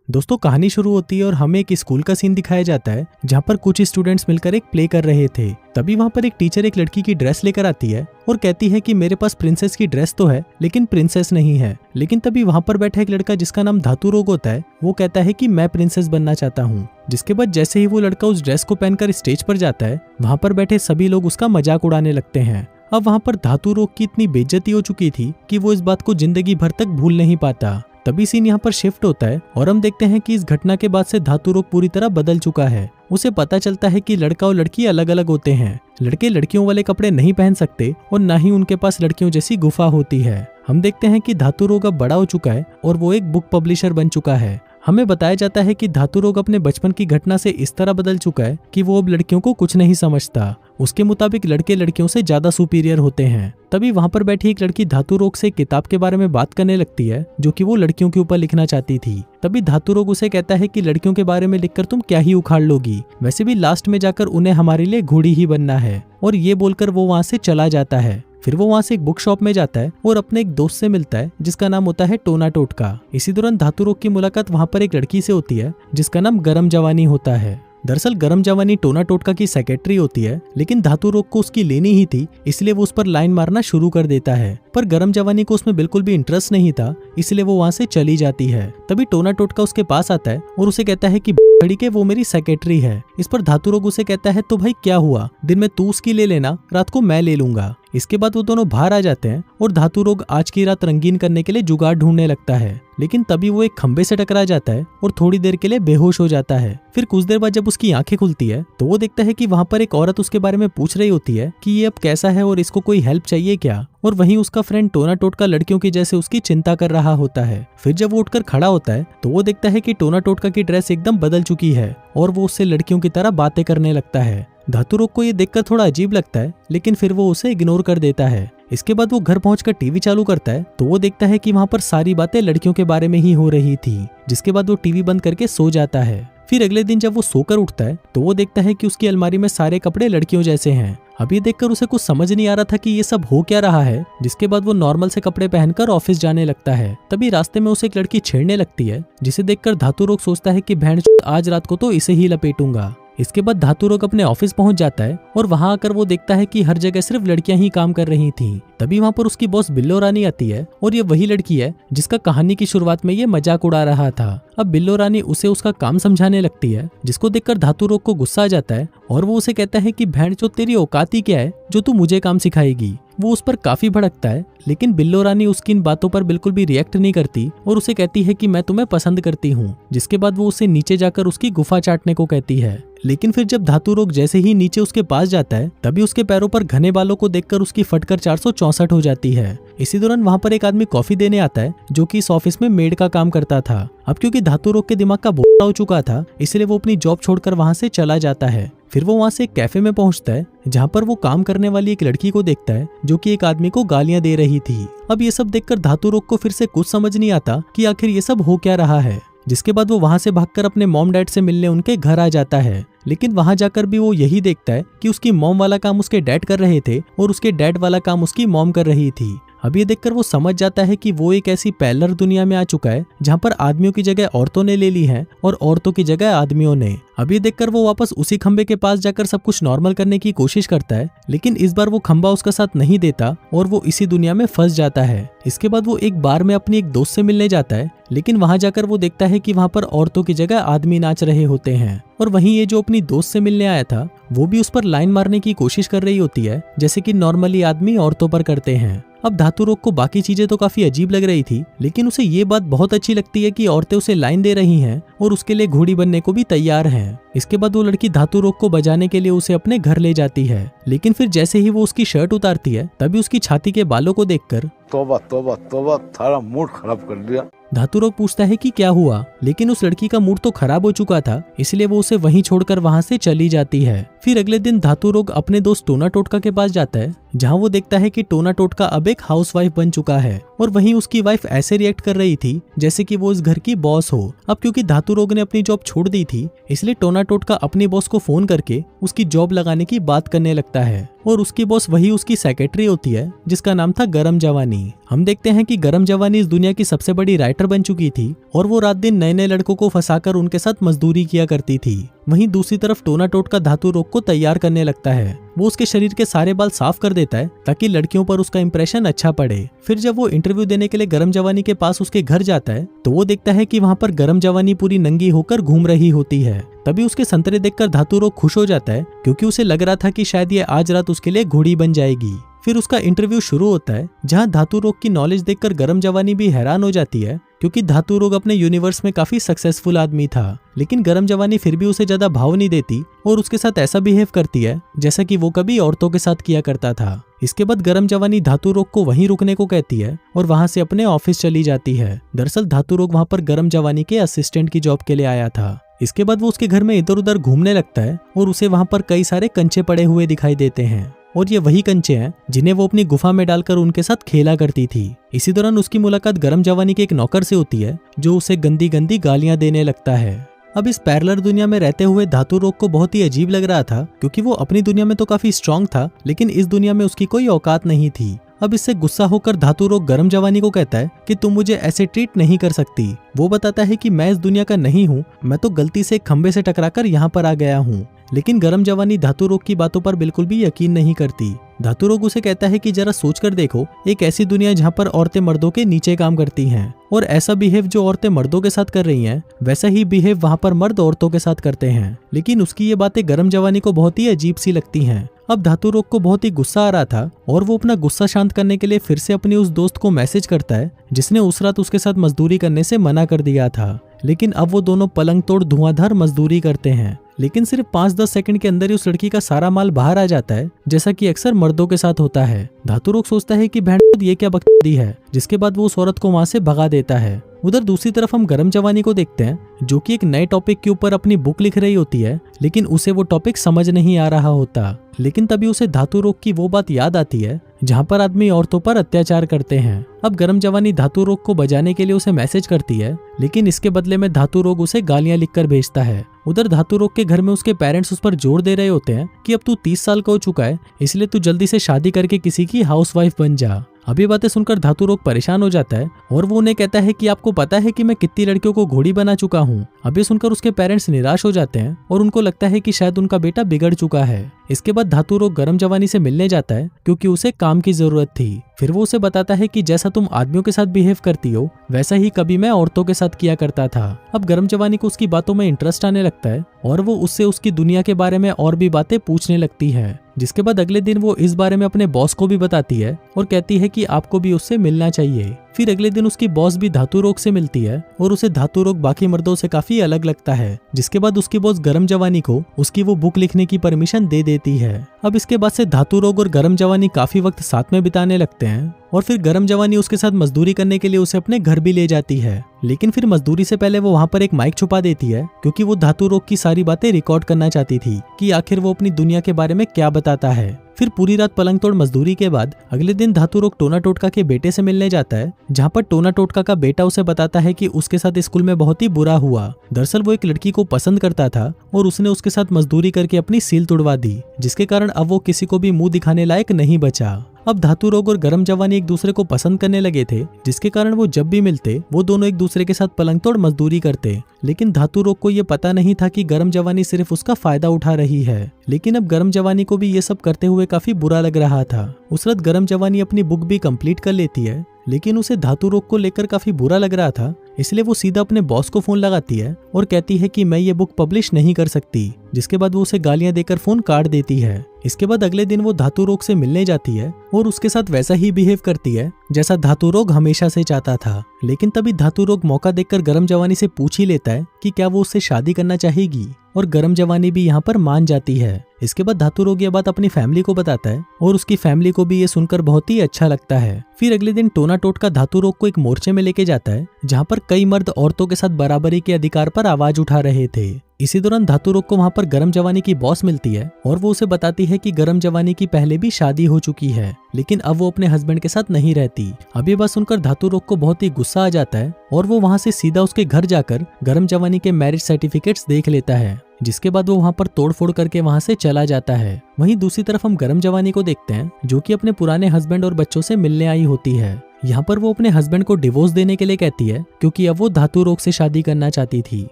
दोस्तों कहानी शुरू होती है और हमें एक स्कूल का सीन दिखाया जाता है जहाँ पर कुछ स्टूडेंट्स मिलकर एक प्ले कर रहे थे। तभी वहाँ पर एक टीचर एक लड़की की ड्रेस लेकर आती है और कहती है कि मेरे पास प्रिंसेस की ड्रेस तो है लेकिन प्रिंसेस नहीं है। लेकिन तभी वहाँ पर बैठा एक लड़का जिसका नाम धातु रोग होता है, वो कहता है कि मैं प्रिंसेस बनना चाहता हूँ। जिसके बाद जैसे ही वो लड़का उस ड्रेस को पहनकर स्टेज पर जाता है, वहाँ पर बैठे सभी लोग उसका मजाक उड़ाने लगते हैं। अब वहाँ पर धातु रोग की इतनी बेइज्जती हो चुकी थी कि वो इस बात को जिंदगी भर तक भूल नहीं पाता। तभी सीन यहाँ पर शिफ्ट होता है और हम देखते हैं कि इस घटना के बाद से धातु रोग पूरी तरह बदल चुका है। उसे पता चलता है कि लड़का और लड़की अलग अलग होते हैं। लड़के लड़कियों वाले कपड़े नहीं पहन सकते और न ही उनके पास लड़कियों जैसी गुफा होती है। हम देखते हैं कि धातु रोग अब बड़ा हो चुका है और वो एक बुक पब्लिशर बन चुका है। हमें बताया जाता है कि धातु रोग अपने बचपन की घटना से इस तरह बदल चुका है कि वो अब लड़कियों को कुछ नहीं समझता। उसके मुताबिक लड़के लड़कियों से ज्यादा सुपीरियर होते हैं। तभी वहां पर बैठी एक लड़की धातु रोग से किताब के बारे में बात करने लगती है जो कि वो लड़कियों के ऊपर लिखना चाहती थी। तभी धातु रोग उसे कहता है कि लड़कियों के बारे में लिखकर तुम क्या ही उखाड़ लोगी, वैसे भी लास्ट में जाकर उन्हें हमारे लिए घोड़ी ही बनना है। और ये बोलकर वो वहां से चला जाता है। फिर वो वहां से एक बुक शॉप में जाता है और अपने एक दोस्त से मिलता है जिसका नाम होता है टोना टोटका। इसी दौरान धातु रोग की मुलाकात वहां पर एक लड़की से होती है जिसका नाम गरम जवानी होता है। दरअसल गरम जवानी टोना टोटका की सेक्रेटरी होती है, लेकिन धातु रोग को उसकी लेनी ही थी, इसलिए वो उस पर लाइन मारना शुरू कर देता है। पर गरम जवानी को उसमें बिल्कुल भी इंटरेस्ट नहीं था, इसलिए वो वहां से चली जाती है। तभी टोना टोटका उसके पास आता है और उसे कहता है कि खड़ी के वो मेरी सेक्रेटरी है। इस पर धातु रोग उसे कहता है तो भाई क्या हुआ, दिन में तू उसकी ले लेना, रात को मैं ले लूंगा। इसके बाद वो दोनों बाहर आ जाते हैं और धातु रोग आज की रात रंगीन करने के लिए जुगाड़ ढूंढने लगता है। लेकिन तभी वो एक खंबे से टकरा जाता है और थोड़ी देर के लिए बेहोश हो जाता है। फिर कुछ देर बाद जब उसकी आंखें खुलती है तो वो देखता है कि वहां पर एक औरत उसके बारे में पूछ रही होती है कि ये अब कैसा है और इसको कोई हेल्प चाहिए क्या। और वहीं उसका फ्रेंड टोना टोटका लड़कियों की जैसे उसकी चिंता कर रहा होता है। फिर जब वो उठकर खड़ा होता है तो वो देखता है कि टोना टोटका की ड्रेस एकदम बदल चुकी है और वो उससे लड़कियों की तरह बातें करने लगता है। धातु रोग को ये देखकर थोड़ा अजीब लगता है, लेकिन फिर वो उसे इग्नोर कर देता है। इसके बाद वो घर पहुंचकर टीवी चालू करता है तो वो देखता है कि वहां पर सारी बातें लड़कियों के बारे में ही हो रही थी। जिसके बाद वो टीवी बंद करके सो जाता है। फिर अगले दिन जब वो सोकर उठता है तो वो देखता है कि उसकी अलमारी में सारे कपड़े लड़कियों जैसे हैं। अब ये देखकर उसे कुछ समझ नहीं आ रहा था कि ये सब हो क्या रहा है। जिसके बाद वो नॉर्मल से कपड़े पहनकर ऑफिस जाने लगता है। तभी रास्ते में उसे एक लड़की छेड़ने लगती है, जिसे देखकर धातु रोग सोचता है कि बहन आज रात को तो इसे ही लपेटूंगा। इसके बाद धातु रोग अपने ऑफिस पहुंच जाता है और वहां आकर वो देखता है कि हर जगह सिर्फ लड़कियां ही काम कर रही थीं। तभी वहां पर उसकी बॉस बिल्लो रानी आती है और ये वही लड़की है जिसका कहानी की शुरुआत में ये मजाक उड़ा रहा था। अब बिल्लो रानी उसे उसका काम समझाने लगती है, जिसको देखकर धातु रोग को गुस्सा आ जाता है और वो उसे कहता है कि बहन जो तेरी औकात ही क्या है जो तू मुझे काम सिखाएगी। वो उस पर काफी भड़कता है, लेकिन बिल्लो रानी उसकी इन बातों पर बिल्कुल भी रिएक्ट नहीं करती और उसे कहती है कि मैं तुम्हें पसंद करती हूँ। जिसके बाद वो उसे नीचे जाकर उसकी गुफा चाटने को कहती है। लेकिन फिर जब धातु रोग जैसे ही नीचे उसके पास जाता है तभी उसके पैरों पर घने बालों को देखकर उसकी फटकर 464 हो जाती है। इसी दौरान वहां पर एक आदमी कॉफी देने आता है जो कि इस ऑफिस में मेड का काम करता था। अब क्योंकि धातु रोग के दिमाग का बोझ हो चुका था, इसलिए वो अपनी जॉब छोड़कर वहां से चला जाता है। फिर वो वहां से एक कैफे में पहुंचता है जहां पर वो काम करने वाली एक लड़की को देखता है जो कि एक आदमी को गालियां दे रही थी। अब ये सब देखकर धातु रोग को फिर से कुछ समझ नहीं आता कि आखिर ये सब हो क्या रहा है। जिसके बाद वो वहां से भागकर अपने मॉम डैड से मिलने उनके घर आ जाता है। लेकिन वहां जाकर भी वो यही देखता है कि उसकी मॉम वाला काम उसके डैड कर रहे थे और उसके डैड वाला काम उसकी मॉम कर रही थी। अब ये देखकर वो समझ जाता है कि वो एक ऐसी पैरेलल दुनिया में आ चुका है जहाँ पर आदमियों की जगह औरतों ने ले ली है और औरतों की जगह आदमियों ने। अब ये देखकर वो वापस उसी खंबे के पास जाकर सब कुछ नॉर्मल करने की कोशिश करता है, लेकिन इस बार वो खंबा उसका साथ नहीं देता और वो इसी दुनिया में फंस जाता है। इसके बाद वो एक बार में अपनी एक दोस्त से मिलने जाता है, लेकिन वहां जाकर वो देखता है कि वहां पर औरतों की जगह आदमी नाच रहे होते हैं। और वहीं ये जो अपनी दोस्त से मिलने आया था वो भी उस पर लाइन मारने की कोशिश कर रही होती है, जैसे कि नॉर्मली आदमी औरतों पर करते हैं। अब धातु रोग को बाकी चीजें तो काफी अजीब लग रही थी, लेकिन उसे ये बात बहुत अच्छी लगती है कि औरतें उसे लाइन दे रही हैं और उसके लिए घोड़ी बनने को भी तैयार हैं। इसके बाद वो लड़की धातु रोग को बजाने के लिए उसे अपने घर ले जाती है। लेकिन फिर जैसे ही वो उसकी शर्ट उतारती है तभी उसकी छाती के बालों को देखकर तौबा तौबा तौबा, थारा मूड खराब कर दिया। धातु रोग पूछता है कि क्या हुआ, लेकिन उस लड़की का मूड तो खराब हो चुका था, इसलिए वो उसे वहीं छोड़कर वहां से चली जाती है। फिर अगले दिन धातु रोग अपने दोस्त टोना टोटका के पास जाता है, जहां वो देखता है कि टोना टोटका अब एक हाउसवाइफ बन चुका है और वहीं उसकी वाइफ ऐसे रिएक्ट कर रही थी जैसे कि वो इस घर की बॉस हो। अब क्योंकि धातु रोग ने अपनी जॉब छोड़ दी थी, इसलिए टोना टोटका अपनी बॉस को फोन करके उसकी जॉब लगाने की बात करने लगता है और उसकी बॉस वही उसकी सेक्रेटरी होती है जिसका नाम था गरम जवानी। जवानी। हम देखते हैं कि गरम जवानी इस दुनिया की सबसे बड़ी राइटर बन चुकी थी और वो रात दिन नए नए लड़कों को फंसाकर उनके साथ मजदूरी किया करती थी। वहीं दूसरी तरफ टोना टोटका धातु रोग को तैयार करने लगता है। वो उसके शरीर के सारे बाल साफ कर देता है ताकि लड़कियों पर उसका इंप्रेशन अच्छा पड़े। फिर जब वो इंटरव्यू देने के लिए गरम जवानी के पास उसके घर जाता है तो वो देखता है कि वहाँ पर गरम जवानी पूरी नंगी होकर घूम रही होती है। तभी उसके संतरे देखकर धातु रोग खुश हो जाता है क्योंकि उसे लग रहा था कि शायद ये आज रात उसके लिए घोड़ी बन जाएगी। फिर उसका इंटरव्यू शुरू होता है जहां धातु रोग की नॉलेज देखकर गरम जवानी भी हैरान हो जाती है क्योंकि धातु रोग अपने यूनिवर्स में काफी सक्सेसफुल आदमी था। लेकिन गरम जवानी फिर भी उसे ज्यादा भाव नहीं देती और उसके साथ ऐसा बिहेव करती है जैसा कि वो कभी औरतों के साथ किया करता था। इसके बाद गरम जवानी धातु रोग को वहीं रुकने को कहती है और वहां से अपने ऑफिस चली जाती है। दरअसल धातु रोग वहां पर गरम जवानी के असिस्टेंट की जॉब के लिए आया था। इसके बाद वो उसके घर में इधर उधर घूमने लगता है और उसे वहां पर कई सारे कंचे पड़े हुए दिखाई देते हैं और ये वही कंचे हैं जिन्हें वो अपनी गुफा में डालकर उनके साथ खेला करती थी। इसी दौरान उसकी मुलाकात गरम जवानी के एक नौकर से होती है जो उसे गंदी गंदी गालियां देने लगता है। अब इस पैरेलल दुनिया में रहते हुए धातु रोग को बहुत ही अजीब लग रहा था क्योंकि वो अपनी दुनिया में तो काफी स्ट्रांग था लेकिन इस दुनिया में उसकी कोई औकात नहीं थी। अब इससे गुस्सा होकर धातु रोग गरम जवानी को कहता है कि तुम मुझे ऐसे ट्रीट नहीं कर सकती। वो बताता है कि मैं इस दुनिया का नहीं हूँ, मैं तो गलती से एक खंबे से टकराकर यहाँ पर आ गया हूँ। लेकिन गरम जवानी धातु रोग की बातों पर बिल्कुल भी यकीन नहीं करती। धातु रोग उसे कहता है कि जरा सोचकर देखो, एक ऐसी दुनिया जहाँ पर औरतें मर्दों के नीचे काम करती हैं और ऐसा बिहेव जो औरतें मर्दों के साथ कर रही हैं वैसा ही बिहेव वहाँ पर मर्द औरतों के साथ करते हैं। लेकिन उसकी ये बातें गरम जवानी को बहुत ही अजीब सी लगती हैं। अब धातु रोग को बहुत ही गुस्सा आ रहा था और वो अपना गुस्सा शांत करने के लिए फिर से अपनी उस दोस्त को मैसेज करता है जिसने उस रात उसके साथ मजदूरी करने से मना कर दिया था। लेकिन अब वो दोनों पलंग तोड़ धुआंधार मजदूरी करते हैं। लेकिन सिर्फ 5-10 सेकंड के अंदर ही उस लड़की का सारा माल बाहर आ जाता है जैसा कि अक्सर मर्दों के साथ होता है। धातु रोग सोचता है कि बहन ये क्या बकचोदी है, जिसके बाद वो उस औरत को वहां से भगा देता है। उधर दूसरी तरफ हम गरम जवानी को देखते हैं जो कि एक नए टॉपिक के ऊपर अपनी बुक लिख रही होती है लेकिन उसे वो टॉपिक समझ नहीं आ रहा होता। लेकिन तभी उसे धातु रोग की वो बात याद आती है जहाँ पर आदमी औरतों पर अत्याचार करते हैं। अब गरम जवानी धातु रोग को बजाने के लिए उसे मैसेज करती है लेकिन इसके बदले में धातु रोग उसे गालियां लिखकर भेजता है। उधर धातु रोग के घर में उसके पेरेंट्स उस पर जोर दे रहे होते हैं कि अब तू 30 साल का हो चुका है इसलिए तू जल्दी से शादी करके किसी की हाउसवाइफ बन जा। अब ये बातें सुनकर धातु रोग परेशान हो जाता है और वो उन्हें कहता है कि आपको पता है कि मैं कितनी लड़कियों को घोड़ी बना चुका हूँ। अब ये सुनकर उसके पेरेंट्स निराश हो जाते हैं और उनको लगता है कि शायद उनका बेटा बिगड़ चुका है। इसके बाद धातु रोग गरम जवानी से मिलने जाता है क्योंकि उसे काम की जरूरत थी। फिर वो उसे बताता है कि जैसा तुम आदमियों के साथ बिहेव करती हो वैसा ही कभी मैं औरतों के साथ किया करता था। अब गरम जवानी को उसकी बातों में इंटरेस्ट आने लगता है और वो उससे उसकी दुनिया के बारे में और भी बातें पूछने लगती है। जिसके बाद अगले दिन वो इस बारे में अपने बॉस को भी बताती है और कहती है कि आपको भी उससे मिलना चाहिए। फिर अगले दिन उसकी बॉस भी धातु रोग से मिलती है और उसे धातु रोग बाकी मर्दों से काफी अलग लगता है। जिसके बाद उसकी बॉस गरम जवानी को उसकी वो बुक लिखने की परमिशन दे देती है। अब इसके बाद से धातु रोग और गरम जवानी काफी वक्त साथ में बिताने लगते हैं और फिर गरम जवानी उसके साथ मजदूरी करने के लिए उसे अपने घर भी ले जाती है। लेकिन फिर मजदूरी से पहले वो वहाँ पर एक माइक छुपा देती है क्योंकि वो धातु रोग की सारी बातें रिकॉर्ड करना चाहती थी कि आखिर वो अपनी दुनिया के बारे में क्या बताता है। फिर पूरी रात पलंग तोड़ मजदूरी के बाद अगले दिन धातु रोग टोना टोटका के बेटे से मिलने जाता है जहाँ पर टोना टोटका का बेटा उसे बताता है कि उसके साथ स्कूल में बहुत ही बुरा हुआ। दरअसल वो एक लड़की को पसंद करता था और उसने उसके साथ मजदूरी करके अपनी सील तुड़वा दी जिसके कारण अब वो किसी को भी मुंह दिखाने लायक नहीं बचा। अब धातु रोग और गरम जवानी एक दूसरे को पसंद करने लगे थे जिसके कारण वो जब भी मिलते वो दोनों एक दूसरे के साथ पलंग तोड़ मजदूरी करते। लेकिन धातु रोग को ये पता नहीं था कि गरम जवानी सिर्फ उसका फायदा उठा रही है। लेकिन अब गरम जवानी को भी ये सब करते हुए काफी बुरा लग रहा था। उस रात गरम जवानी अपनी बुक भी कंप्लीट कर लेती है लेकिन उसे धातु रोग को लेकर काफी बुरा लग रहा था इसलिए वो सीधा अपने बॉस को फोन लगाती है और कहती है कि मैं ये बुक पब्लिश नहीं कर सकती। जिसके बाद वो उसे गालियां देकर फोन काट देती है। इसके बाद अगले दिन वो धातु रोग से मिलने जाती है और उसके साथ वैसा ही बिहेव करती है जैसा धातु रोग हमेशा से चाहता था। लेकिन तभी धातु रोग मौका देखकर गरम जवानी से पूछ ही लेता है कि क्या वो उससे शादी करना चाहेगी और गरम जवानी भी यहाँ पर मान जाती है। इसके बाद धातु रोग ये बात अपनी फैमिली को बताता है और उसकी फैमिली को भी ये सुनकर बहुत ही अच्छा लगता है। फिर अगले दिन टोना टोटका धातु रोग को एक मोर्चे में लेके जाता है जहाँ पर कई मर्द औरतों के साथ बराबरी के अधिकार पर आवाज उठा रहे थे। इसी दौरान धातु रोग को वहाँ पर गरम जवानी की बॉस मिलती है और वो उसे बताती है कि गरम जवानी की पहले भी शादी हो चुकी है लेकिन अब वो अपने हस्बैंड के साथ नहीं रहती। अब ये बात सुनकर धातु रोग को बहुत ही गुस्सा आ जाता है और वो वहाँ से सीधा उसके घर जाकर गरम जवानी के मैरिज सर्टिफिकेट्स देख लेता है। जिसके बाद वो वहाँ पर तोड़फोड़ करके वहाँ से चला जाता है। वहीं दूसरी तरफ हम गरम जवानी को देखते हैं जो कि अपने पुराने हस्बैंड और बच्चों से मिलने आई होती है। यहाँ पर वो अपने हस्बैंड को डिवोर्स देने के लिए कहती है क्योंकि अब वो धातु रोग से शादी करना चाहती थी।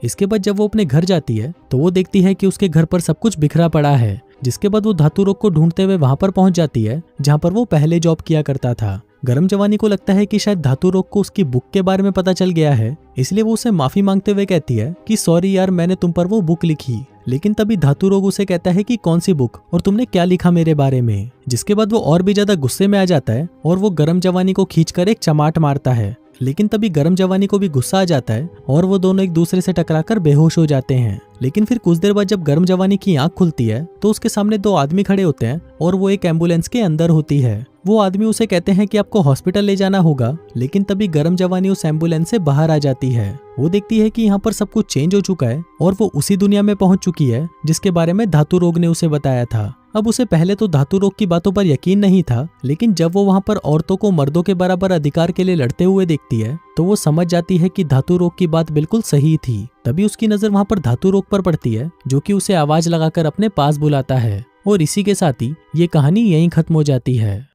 इसके बाद जब वो अपने घर जाती है तो वो देखती है कि उसके घर पर सब कुछ बिखरा पड़ा है। जिसके बाद वो धातु रोग को ढूंढते हुए वहां पर पहुंच जाती है जहां पर वो पहले जॉब किया करता था। गरम जवानी को लगता है कि शायद धातु रोग को उसकी बुक के बारे में पता चल गया है, इसलिए वो उसे माफी मांगते हुए कहती है कि सॉरी यार, मैंने तुम पर वो बुक लिखी। लेकिन तभी धातु रोग उसे कहता है कि कौन सी बुक और तुमने क्या लिखा मेरे बारे में। जिसके बाद वो और भी ज्यादा गुस्से में आ जाता है और वो गरम जवानी को खींचकर एक चमाट मारता है। लेकिन तभी गरम जवानी को भी गुस्सा आ जाता है और वो दोनों एक दूसरे से टकराकर बेहोश हो जाते हैं। लेकिन फिर कुछ देर बाद जब गरम जवानी की आंख खुलती है तो उसके सामने दो आदमी खड़े होते हैं और वो एक एम्बुलेंस के अंदर होती है। वो आदमी उसे कहते हैं कि आपको हॉस्पिटल ले जाना होगा, लेकिन तभी गरम जवानी उस एम्बुलेंस से बाहर आ जाती है। वो देखती है कि यहाँ पर सब कुछ चेंज हो चुका है और वो उसी दुनिया में पहुंच चुकी है जिसके बारे में धातु रोग ने उसे बताया था। अब उसे पहले तो धातु रोग की बातों पर यकीन नहीं था, लेकिन जब वो वहाँ पर औरतों को मर्दों के बराबर अधिकार के लिए लड़ते हुए देखती है तो वो समझ जाती है कि धातु रोग की बात बिल्कुल सही थी। तभी उसकी नजर वहाँ पर धातु रोग पर पड़ती है जो कि उसे आवाज लगाकर अपने पास बुलाता है। और इसी के साथ ही ये कहानी यहीं खत्म हो जाती है।